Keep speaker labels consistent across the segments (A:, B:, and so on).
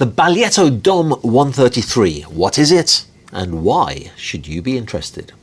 A: The Baglietto DOM 133. What is it? And why should you be interested?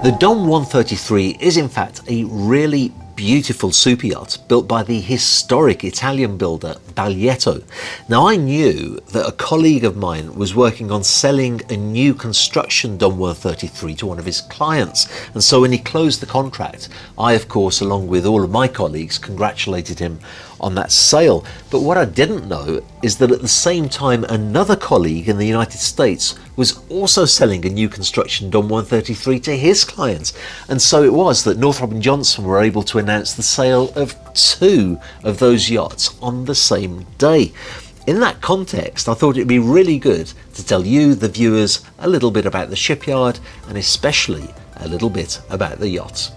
A: The DOM 133 is in fact a really beautiful super yacht built by the historic Italian builder Baglietto. Now, I knew that a colleague of mine was working on selling a new construction DOM 133 to one of his clients, and so when he closed the contract, I of course, along with all of my colleagues, congratulated him on that sale. But what I didn't know is that at the same time, another colleague in the United States was also selling a new construction DOM 133 to his clients. And so it was that Northrop Johnson were able to announce the sale of two of those yachts on the same day. In that context, I thought it'd be really good to tell you, the viewers, a little bit about the shipyard and especially a little bit about the yacht.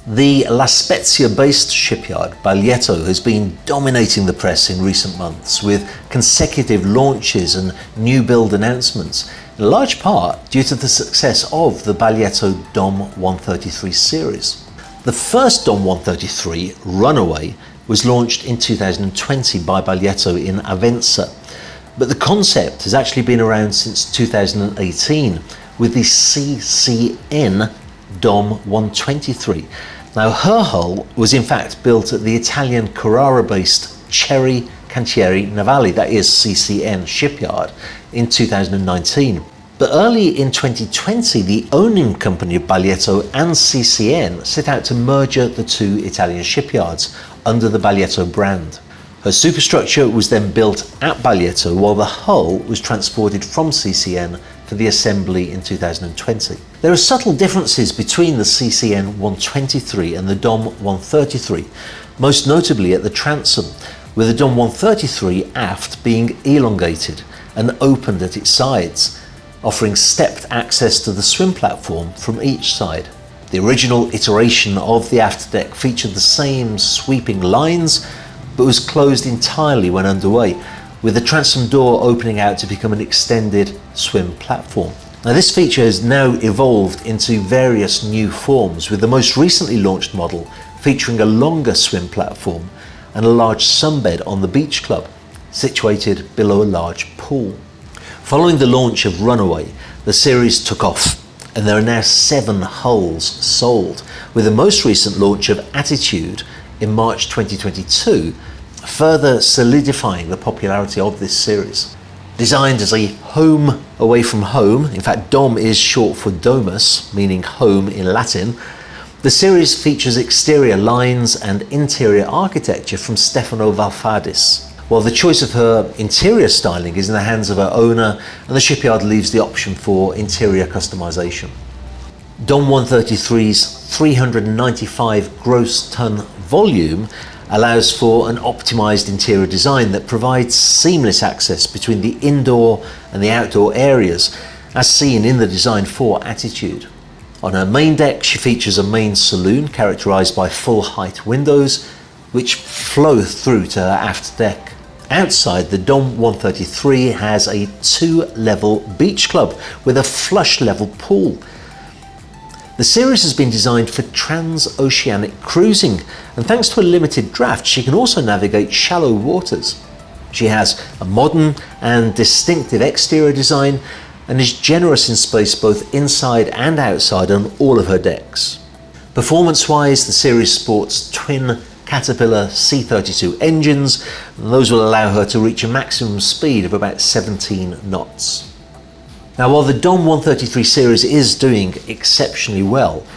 A: The La Spezia-based shipyard Baglietto has been dominating the press in recent months with consecutive launches and new build announcements, in large part due to the success of the Baglietto DOM 133 series. The first DOM 133, Runaway, was launched in 2020 by Baglietto in Avenza, but the concept has actually been around since 2018 with the CCN DOM 123. Now, her hull was in fact built at the Italian Carrara-based Cherry Cantieri Navali, that is CCN shipyard, in 2019. But early in 2020, the owning company of Baglietto and CCN set out to merge the two Italian shipyards under the Baglietto brand. Her superstructure was then built at Baglietto while the hull was transported from CCN for the assembly in 2020. There are subtle differences between the CCN 123 and the DOM 133, most notably at the transom, with the DOM 133 aft being elongated and opened at its sides, offering stepped access to the swim platform from each side. The original iteration of the aft deck featured the same sweeping lines, but was closed entirely when underway, with the transom door opening out to become an extended swim platform. Now, this feature has now evolved into various new forms, with the most recently launched model featuring a longer swim platform and a large sunbed on the beach club, situated below a large pool. Following the launch of Runaway, the series took off, and there are now 7 hulls sold, with the most recent launch of Attitude in March 2022, further solidifying the popularity of this series. Designed as a home away from home, in fact DOM is short for domus, meaning home in Latin, the series features exterior lines and interior architecture from Stefano Valfardis, while the choice of her interior styling is in the hands of her owner, and the shipyard leaves the option for interior customization. DOM 133's 395 gross ton volume allows for an optimized interior design that provides seamless access between the indoor and the outdoor areas, as seen in the design for Attitude. On her main deck, she features a main saloon characterized by full height windows, which flow through to her aft deck. Outside, the DOM 133 has a 2-level beach club with a flush level pool. The series has been designed for transoceanic cruising, and thanks to a limited draft, she can also navigate shallow waters. She has a modern and distinctive exterior design and is generous in space both inside and outside on all of her decks. Performance-wise, the series sports twin Caterpillar C32 engines, and those will allow her to reach a maximum speed of about 17 knots. Now, while the DOM 133 series is doing exceptionally well,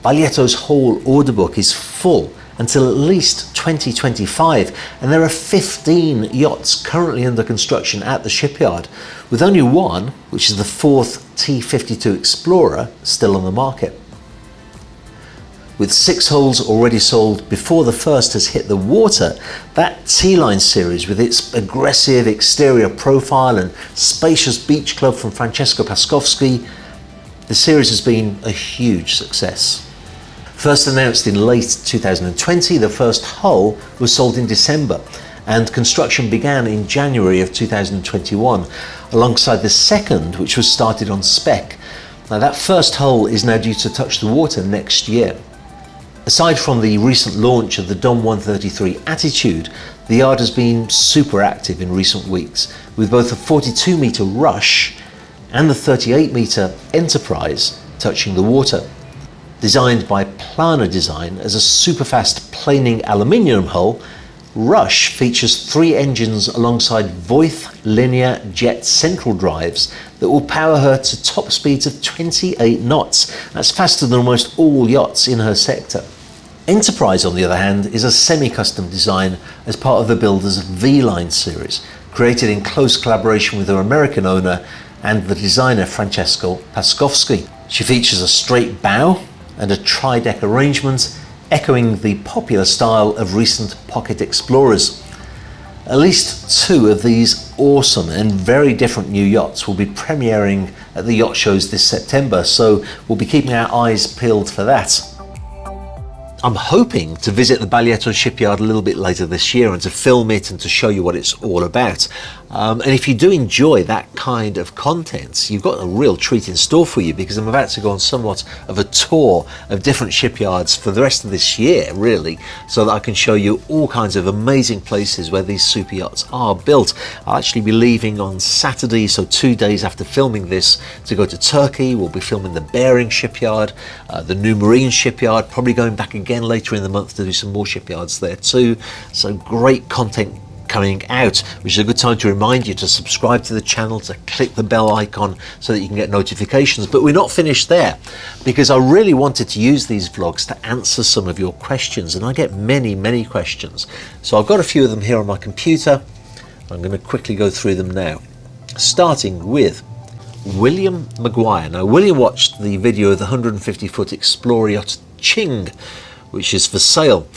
A: Baglietto's whole order book is full until at least 2025, and there are 15 yachts currently under construction at the shipyard, with only one, which is the 4th T52 Explorer, still on the market. With 6 hulls already sold before the first has hit the water, that T-Line series with its aggressive exterior profile and spacious beach club from Francesco Pascovski, the series has been a huge success. First announced in late 2020, the first hull was sold in December, and construction began in January of 2021 alongside the second, which was started on spec. Now that first hull is now due to touch the water next year. Aside from the recent launch of the DOM 133 Attitude, the yard has been super active in recent weeks, with both a 42-metre Rush and the 38-metre Enterprise touching the water. Designed by Plana Design as a superfast planing aluminium hull, Rush features 3 engines alongside Voith linear jet central drives that will power her to top speeds of 28 knots. That's faster than almost all yachts in her sector. Enterprise, on the other hand, is a semi-custom design as part of the builder's V-Line series, created in close collaboration with her American owner and the designer Francesco Paskovsky. She features a straight bow and a tri-deck arrangement, echoing the popular style of recent pocket explorers. At least 2 of these awesome and very different new yachts will be premiering at the yacht shows this September, so we'll be keeping our eyes peeled for that. I'm hoping to visit the Baglietto shipyard a little bit later this year and to film it and to show you what it's all about. And if you do enjoy that kind of content, you've got a real treat in store for you, because I'm about to go on somewhat of a tour of different shipyards for the rest of this year, really, so that I can show you all kinds of amazing places where these super yachts are built. I'll actually be leaving on Saturday, so 2 days after filming this, to go to Turkey. We'll be filming the Behring shipyard, the New Marine shipyard, probably going back again later in the month to do some more shipyards there too. So great content coming out, which is a good time to remind you to subscribe to the channel, to click the bell icon so that you can get notifications. But we're not finished there, because I really wanted to use these vlogs to answer some of your questions, and I get many questions. So I've got a few of them here on my computer. I'm going to quickly go through them now, starting with William Mcguire. Now, William watched the video of the 150-foot Explorer yacht Ching, which is for sale.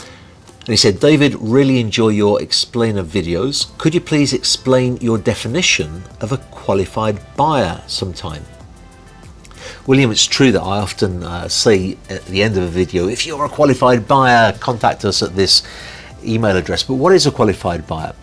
A: And he said, David, really enjoy your explainer videos. Could you please explain your definition of a qualified buyer sometime? William, it's true that I often say at the end of a video, if you're a qualified buyer, contact us at this email address. But what is a qualified buyer?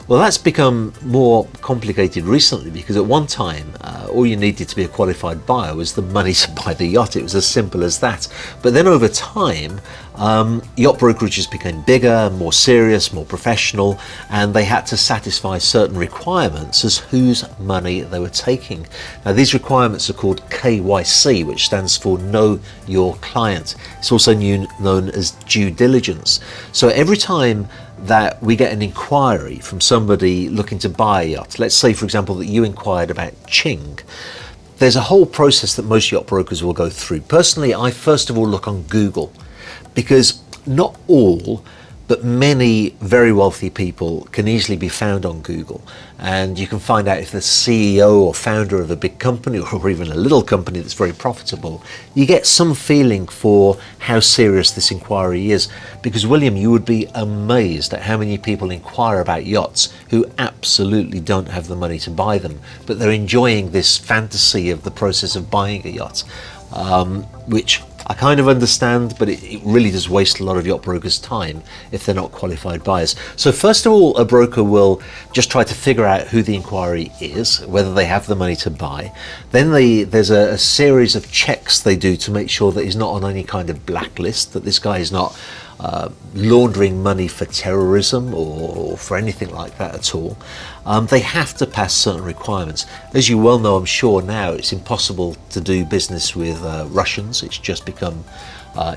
A: Well, that's become more complicated recently, because at one time, all you needed to be a qualified buyer was the money to buy the yacht. It was as simple as that. But then over time, yacht brokerages became bigger, more serious, more professional, and they had to satisfy certain requirements as whose money they were taking. Now, these requirements are called KYC, which stands for Know Your Client. It's also known as due diligence. So every time that we get an inquiry from somebody looking to buy a yacht, let's say, for example, that you inquired about Ching, there's a whole process that most yacht brokers will go through. Personally, I first of all look on Google, because not all, but many very wealthy people can easily be found on Google, and you can find out if the CEO or founder of a big company, or even a little company that's very profitable. You get some feeling for how serious this inquiry is, because William, you would be amazed at how many people inquire about yachts who absolutely don't have the money to buy them, but they're enjoying this fantasy of the process of buying a yacht, which I kind of understand, but it really does waste a lot of yacht brokers' time if they're not qualified buyers. So first of all, a broker will just try to figure out who the inquiry is, whether they have the money to buy. Then there's a series of checks they do to make sure that he's not on any kind of blacklist, that this guy is not laundering money for terrorism or for anything like that at all. They have to pass certain requirements. As you well know, I'm sure now, it's impossible to do business with Russians. It's just become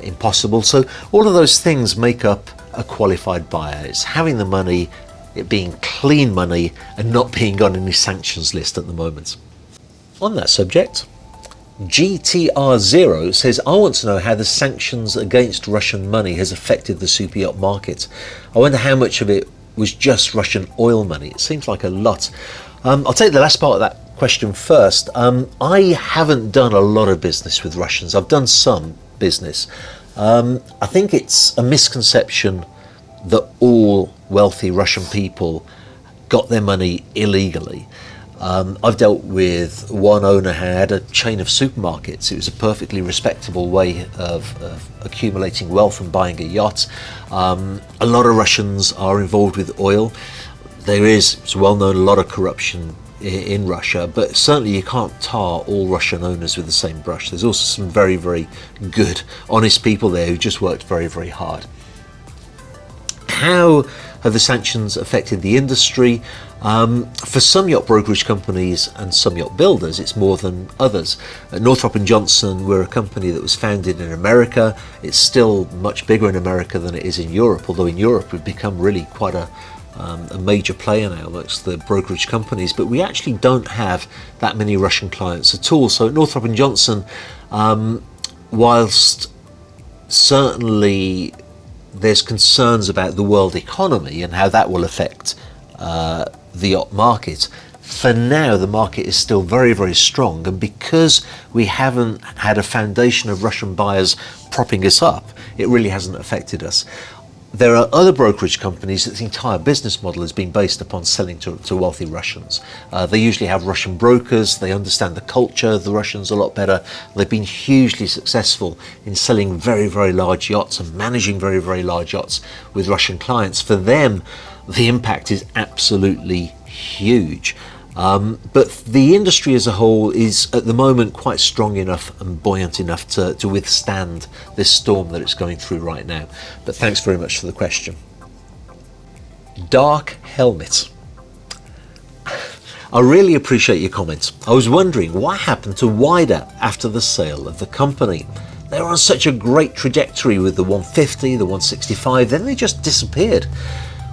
A: impossible. So all of those things make up a qualified buyer. It's having the money, it being clean money, and not being on any sanctions list at the moment. On that subject, GTR0 says, I want to know how the sanctions against Russian money has affected the super yacht market. I wonder how much of it was just Russian oil money. It seems like a lot. I'll take the last part of that question first. I haven't done a lot of business with Russians. I've done some business. I think it's a misconception that all wealthy Russian people got their money illegally. I've dealt with one owner who had a chain of supermarkets. It was a perfectly respectable way of accumulating wealth and buying a yacht. A lot of Russians are involved with oil. it's well known, a lot of corruption in Russia, but certainly you can't tar all Russian owners with the same brush. There's also some very, very good, honest people there who just worked very, very hard. How have the sanctions affected the industry? For some yacht brokerage companies and some yacht builders, it's more than others. Northrop Johnson, we're a company that was founded in America. It's still much bigger in America than it is in Europe, although in Europe we've become really quite a major player now amongst the brokerage companies, but we actually don't have that many Russian clients at all. So at Northrop Johnson, whilst certainly there's concerns about the world economy and how that will affect the yacht market, for now the market is still very, very strong, and because we haven't had a foundation of Russian buyers propping us up, it really hasn't affected us. There are other brokerage companies that the entire business model has been based upon selling to wealthy Russians. They usually have Russian brokers, they understand the culture of the Russians a lot better. They've been hugely successful in selling very, very large yachts and managing very, very large yachts with Russian clients. For them, the impact is absolutely huge. But the industry as a whole is at the moment quite strong enough and buoyant enough to withstand this storm that it's going through right now. But thanks very much for the question. Dark Helmet. I really appreciate your comments. I was wondering what happened to Wider after the sale of the company. They were on such a great trajectory with the 150, the 165, then they just disappeared.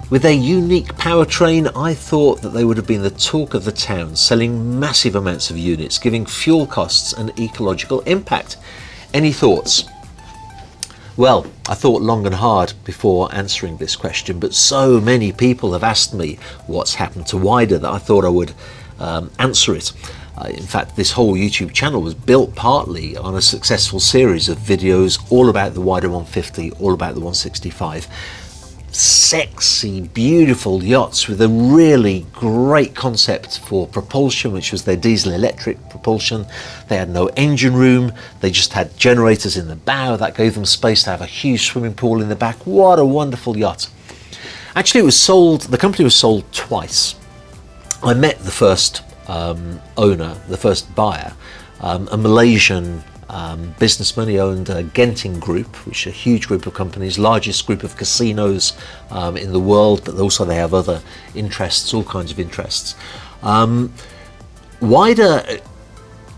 A: With their unique powertrain, I thought that they would have been the talk of the town, selling massive amounts of units, giving fuel costs and ecological impact. Any thoughts? Well, I thought long and hard before answering this question, but so many people have asked me what's happened to Wider that I thought I would answer it. In fact, this whole YouTube channel was built partly on a successful series of videos all about the Wider 150, all about the 165. Sexy, beautiful yachts with a really great concept for propulsion, which was their diesel electric propulsion. They had no engine room, they just had generators in the bow that gave them space to have a huge swimming pool in the back. What a wonderful yacht. Actually, the company was sold twice. I met the first owner, the first buyer, a Malaysian businessman. He owned a Genting Group, which is a huge group of companies, largest group of casinos in the world, but also they have other interests, all kinds of interests. Wider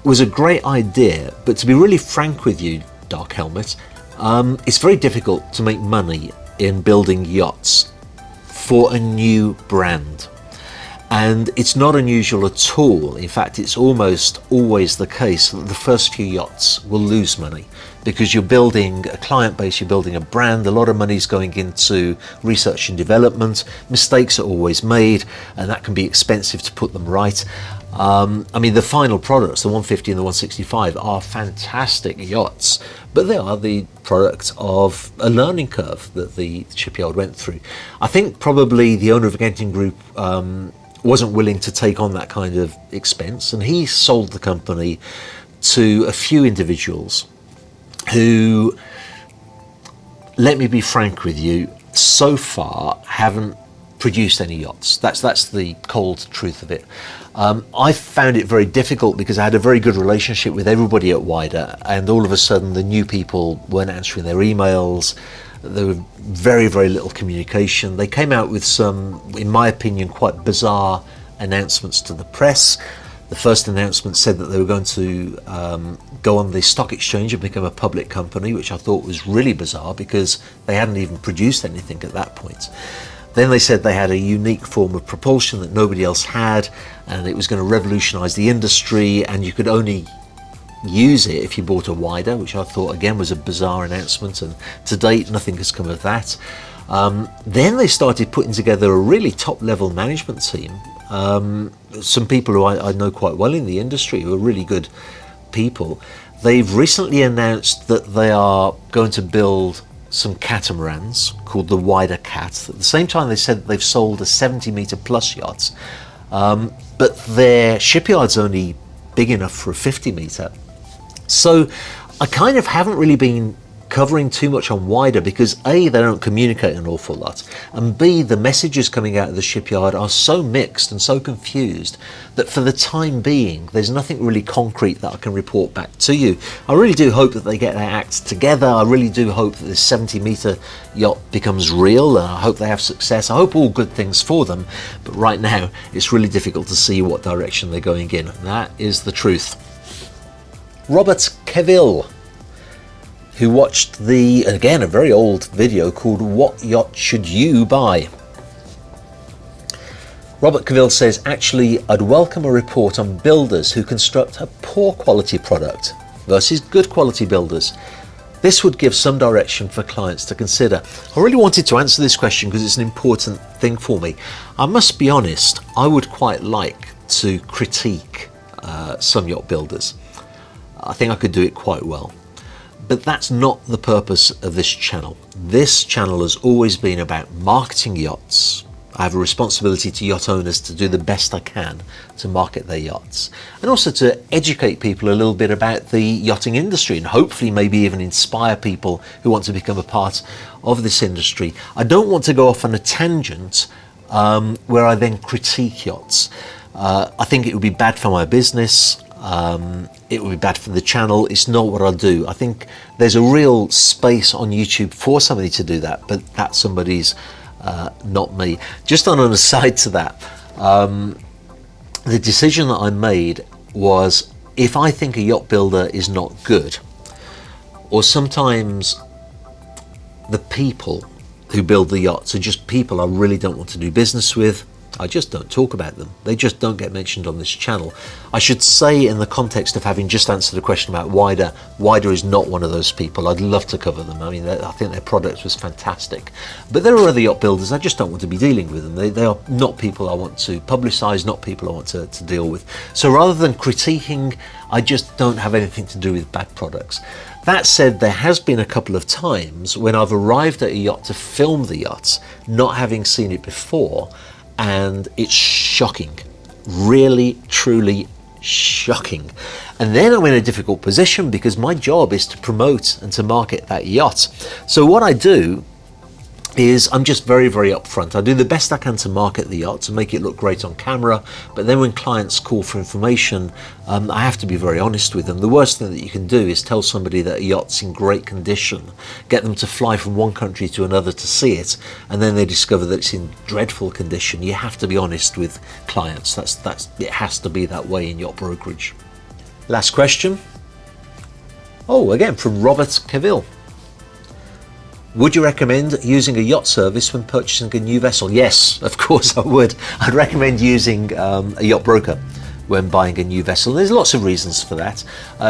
A: was a great idea, but to be really frank with you, Dark Helmet, it's very difficult to make money in building yachts for a new brand. And it's not unusual at all. In fact, it's almost always the case that the first few yachts will lose money because you're building a client base, you're building a brand, a lot of money's going into research and development, mistakes are always made, and that can be expensive to put them right. I mean, the final products, the 150 and the 165, are fantastic yachts, but they are the product of a learning curve that the shipyard went through. I think probably the owner of the Genting Group wasn't willing to take on that kind of expense, and he sold the company to a few individuals who, let me be frank with you, so far haven't produced any yachts. That's the cold truth of it. I found it very difficult because I had a very good relationship with everybody at Wider, and all of a sudden the new people weren't answering their emails. There was very, very little communication. They came out with some, in my opinion, quite bizarre announcements to the press. The first announcement said that they were going to go on the stock exchange and become a public company, which I thought was really bizarre because they hadn't even produced anything at that point. Then they said they had a unique form of propulsion that nobody else had, and it was going to revolutionize the industry, and you could only use it if you bought a Wider, which I thought again was a bizarre announcement, and to date nothing has come of that. Then they started putting together a really top level management team, some people who I know quite well in the industry who are really good people. They've recently announced that they are going to build some catamarans called the Wider Cat. At the same time they said they've sold a 70 metre plus yacht, but their shipyard's only big enough for a 50 metre. So I kind of haven't really been covering too much on wider because A, they don't communicate an awful lot, and B, the messages coming out of the shipyard are so mixed and so confused that for the time being there's nothing really concrete that I can report back to you. I really do hope that they get their act together. I really do hope that this 70-metre yacht becomes real, and I hope they have success. I hope all good things for them, but right now it's really difficult to see what direction they're going in. That is the truth. Robert Cavill, who watched again, a very old video called What Yacht Should You Buy? Robert Cavill says, actually, I'd welcome a report on builders who construct a poor quality product versus good quality builders. This would give some direction for clients to consider. I really wanted to answer this question because it's an important thing for me. I must be honest, I would quite like to critique some yacht builders. I think I could do it quite well. But that's not the purpose of this channel. This channel has always been about marketing yachts. I have a responsibility to yacht owners to do the best I can to market their yachts, and also to educate people a little bit about the yachting industry, and hopefully maybe even inspire people who want to become a part of this industry. I don't want to go off on a tangent where I then critique yachts. I think it would be bad for my business. It would be bad for the channel. It's not what I'll do. I think there's a real space on YouTube for somebody to do that, but that somebody's not me. Just on an aside to that, the decision that I made was, if I think a yacht builder is not good, or sometimes the people who build the yachts are just people I really don't want to do business with, I just don't talk about them. They just don't get mentioned on this channel. I should say, in the context of having just answered a question about Wider, Wider is not one of those people. I'd love to cover them. I mean, I think their product was fantastic. But there are other yacht builders, I just don't want to be dealing with them. They are not people I want to publicise, not people I want to deal with. So rather than critiquing, I just don't have anything to do with bad products. That said, there has been a couple of times when I've arrived at a yacht to film the yachts, not having seen it before, and it's shocking, really, truly shocking. And then I'm in a difficult position because my job is to promote and to market that yacht. So what I do is I'm just very, very upfront. I do the best I can to market the yacht, to make it look great on camera, but then when clients call for information, I have to be very honest with them. The worst thing that you can do is tell somebody that a yacht's in great condition, get them to fly from one country to another to see it, and then they discover that it's in dreadful condition. You have to be honest with clients. It has to be that way in yacht brokerage. Last question. Oh, again from Robert Cavill. Would you recommend using a yacht service when purchasing a new vessel? Yes, of course I would. I'd recommend using a yacht broker when buying a new vessel. There's lots of reasons for that.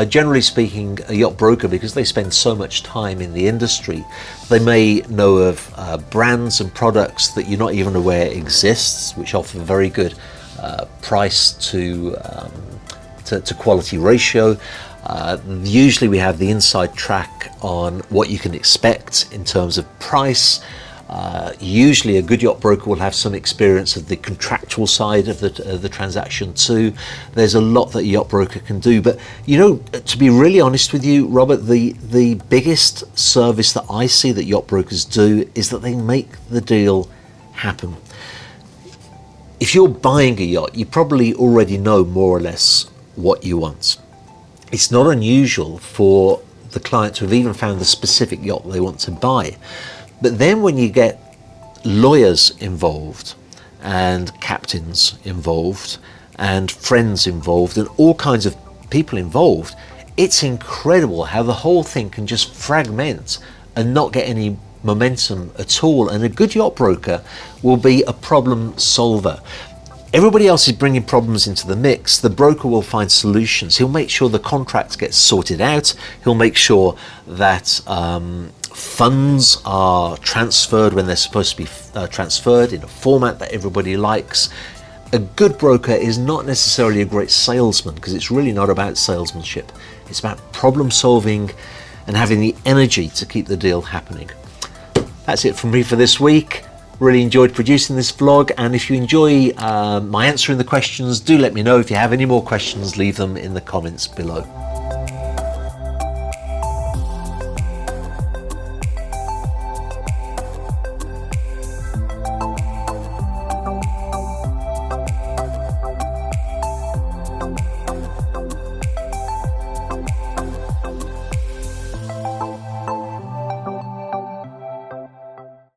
A: Generally speaking, a yacht broker, because they spend so much time in the industry, they may know of brands and products that you're not even aware exists, which offer very good price to quality ratio. Usually we have the inside track on what you can expect in terms of price. Usually a good yacht broker will have some experience of the contractual side of the transaction too. There's a lot that a yacht broker can do, but you know, to be really honest with you, Robert, the biggest service that I see that yacht brokers do is that they make the deal happen. If you're buying a yacht, you probably already know more or less what you want. It's not unusual for the client to have even found the specific yacht they want to buy. But then when you get lawyers involved and captains involved and friends involved and all kinds of people involved, it's incredible how the whole thing can just fragment and not get any momentum at all. And a good yacht broker will be a problem solver. Everybody else is bringing problems into the mix. The broker will find solutions. He'll make sure the contract gets sorted out. He'll make sure that funds are transferred when they're supposed to be transferred in a format that everybody likes. A good broker is not necessarily a great salesman, because it's really not about salesmanship. It's about problem solving and having the energy to keep the deal happening. That's it from me for this week. Really enjoyed producing this vlog, and if you enjoy my answering the questions, do let me know. If you have any more questions, leave them in the comments below.